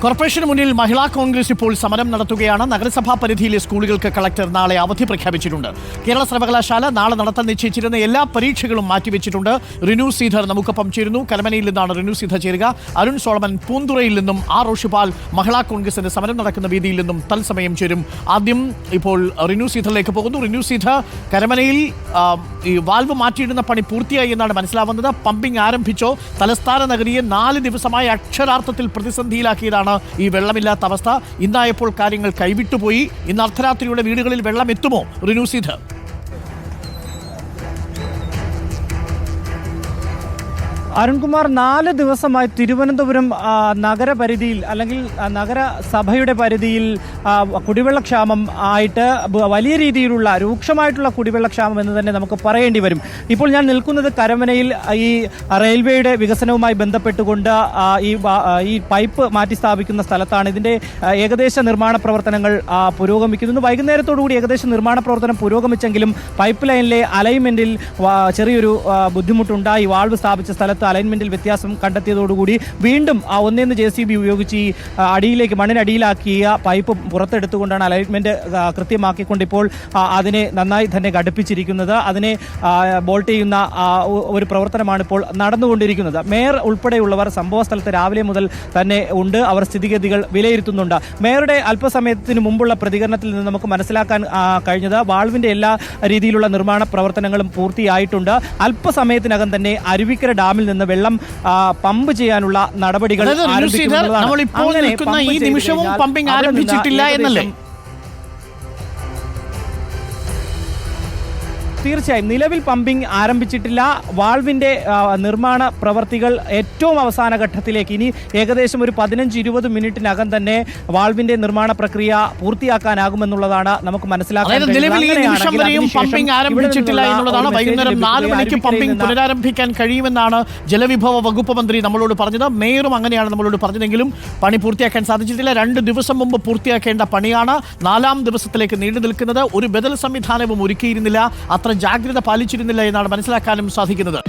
Corporation മുന്നിൽ മഹിളാ കോൺഗ്രസ് ഇപ്പോൾ സമരം നടത്തുകയാണ്. നഗരസഭാ പരിധിയിലെ സ്കൂളുകൾക്ക് കളക്ടർ നാളെ അവധി പ്രഖ്യാപിച്ചിട്ടുണ്ട്. കേരള സർവകലാശാല നാളെ നടത്താൻ നിശ്ചയിച്ചിരുന്ന എല്ലാ പരീക്ഷകളും മാറ്റിവെച്ചിട്ടുണ്ട്. റിനു സീധർ നമുക്കൊപ്പം ചേരുന്നു. കരമനയിൽ നിന്നാണ് റിനു സീധർ ചേരുക. അരുൺ സോളമൻ പൂന്തുറയിൽ നിന്നും, ആർ റോഷിപാൽ മഹിളാ കോൺഗ്രസിന്റെ സമരം നടക്കുന്ന വേദിയിൽ നിന്നും തത്സമയം ചേരും. ആദ്യം ഇപ്പോൾ റിനു സീധറിലേക്ക് പോകുന്നു. റിനു സീധർ, കരമനയിൽ ഈ വാൽവ് മാറ്റിയിടുന്ന പണി പൂർത്തിയായി എന്നാണ് മനസ്സിലാവുന്നത്. പമ്പിംഗ് ആരംഭിച്ചോ? തലസ്ഥാന നഗരിയെ 4 ദിവസമായി അക്ഷരാർത്ഥത്തിൽ പ്രതിസന്ധിയിലാക്കിയതാണ് ഈ വെള്ളമില്ലാത്ത അവസ്ഥ. ഇന്നായപ്പോൾ കാര്യങ്ങൾ കൈവിട്ടുപോയി. ഇന്ന് അർദ്ധരാത്രിയുടെ വീടുകളിൽ വെള്ളം എത്തുമോ റിനു സീധർ? അരുൺകുമാർ, 4 ദിവസമായി തിരുവനന്തപുരം നഗരപരിധിയിൽ അല്ലെങ്കിൽ നഗരസഭയുടെ പരിധിയിൽ കുടിവെള്ളക്ഷാമം ആയിട്ട് വലിയ രീതിയിലുള്ള രൂക്ഷമായിട്ടുള്ള കുടിവെള്ളക്ഷാമം എന്ന് തന്നെ നമുക്ക് പറയേണ്ടി വരും. ഇപ്പോൾ ഞാൻ നിൽക്കുന്നത് കരമനയിൽ ഈ റെയിൽവേയുടെ വികസനവുമായി ബന്ധപ്പെട്ടുകൊണ്ട് ഈ പൈപ്പ് മാറ്റി സ്ഥാപിക്കുന്ന സ്ഥലത്താണ്. ഇതിൻ്റെ ഏകദേശ നിർമ്മാണ പ്രവർത്തനങ്ങൾ പുരോഗമിക്കുന്നു. വൈകുന്നേരത്തോടുകൂടി ഏകദേശം നിർമ്മാണ പ്രവർത്തനം പുരോഗമിച്ചെങ്കിലും പൈപ്പ് ലൈനിലെ അലൈൻമെൻറ്റിൽ ചെറിയൊരു ബുദ്ധിമുട്ടുണ്ടായി. വാൾവ് സ്ഥാപിച്ച സ്ഥലത്ത് അലൈൻമെന്റിൽ വ്യത്യാസം കണ്ടെത്തിയതോടുകൂടി വീണ്ടും ഒന്നേന്ന് JCB ഉപയോഗിച്ച് ഈ അടിയിലേക്ക് മണ്ണിനടിയിലാക്കിയ പൈപ്പ് പുറത്തെടുത്തുകൊണ്ടാണ് അലൈൻമെന്റ് കൃത്യമാക്കിക്കൊണ്ട് ഇപ്പോൾ അതിനെ നന്നായി തന്നെ ഘടിപ്പിച്ചിരിക്കുന്നത്. അതിനെ ബോൾട്ട് ചെയ്യുന്ന ഒരു പ്രവർത്തനമാണ് ഇപ്പോൾ നടന്നുകൊണ്ടിരിക്കുന്നത്. മേയർ ഉൾപ്പെടെയുള്ളവർ സംഭവ സ്ഥലത്ത് രാവിലെ മുതൽ തന്നെ ഉണ്ട്. അവർ സ്ഥിതിഗതികൾ വിലയിരുത്തുന്നുണ്ട്. മേയറുടെ അല്പസമയത്തിന് മുമ്പുള്ള പ്രതികരണത്തിൽ നിന്ന് നമുക്ക് മനസ്സിലാക്കാൻ കഴിഞ്ഞത് വാൾവിന്റെ എല്ലാ രീതിയിലുള്ള നിർമ്മാണ പ്രവർത്തനങ്ങളും പൂർത്തിയായിട്ടുണ്ട്. അല്പസമയത്തിനകം തന്നെ അരുവിക്കര ഡാമിൽ നിന്ന് വെള്ളം പമ്പ് ചെയ്യാനുള്ള നടപടികൾ ഈ നിമിഷവും പമ്പിംഗ് ആരംഭിച്ചിട്ടില്ല എന്നല്ലേ? തീർച്ചയായും നിലവിൽ പമ്പിംഗ് ആരംഭിച്ചിട്ടില്ല. വാൾവിന്റെ നിർമ്മാണ പ്രവർത്തികൾ ഏറ്റവും അവസാന ഘട്ടത്തിലേക്ക്, ഇനി ഏകദേശം ഒരു 15-20 മിനിറ്റിനകം തന്നെ വാൾവിന്റെ നിർമ്മാണ പ്രക്രിയ പൂർത്തിയാക്കാനാകുമെന്നുള്ളതാണ് നമുക്ക് മനസ്സിലാക്കാൻ പമ്പിംഗ് ആരംഭിച്ചിട്ടില്ല എന്നുള്ളതാണ്. വൈകുന്നേരം 4 മണിക്ക് പമ്പിംഗ് പുനരാരംഭിക്കാൻ കഴിയുമെന്നാണ് ജലവിഭവ വകുപ്പ് മന്ത്രി നമ്മളോട് പറഞ്ഞത്. മേയറും അങ്ങനെയാണ് നമ്മളോട് പറഞ്ഞതെങ്കിലും പണി പൂർത്തിയാക്കാൻ സാധിച്ചിട്ടില്ല. 2 ദിവസം മുമ്പ് പൂർത്തിയാക്കേണ്ട പണിയാണ് 4ാം ദിവസത്തിലേക്ക് നീണ്ടു നിൽക്കുന്നത്. ഒരു ബദൽ സംവിധാനവും ഒരുക്കിയിരുന്നില്ല, അത്ര ജാഗ്രത പാലിച്ചിരുന്നില്ല എന്നാണ് മനസ്സിലാക്കാനും സാധിക്കുന്നത്.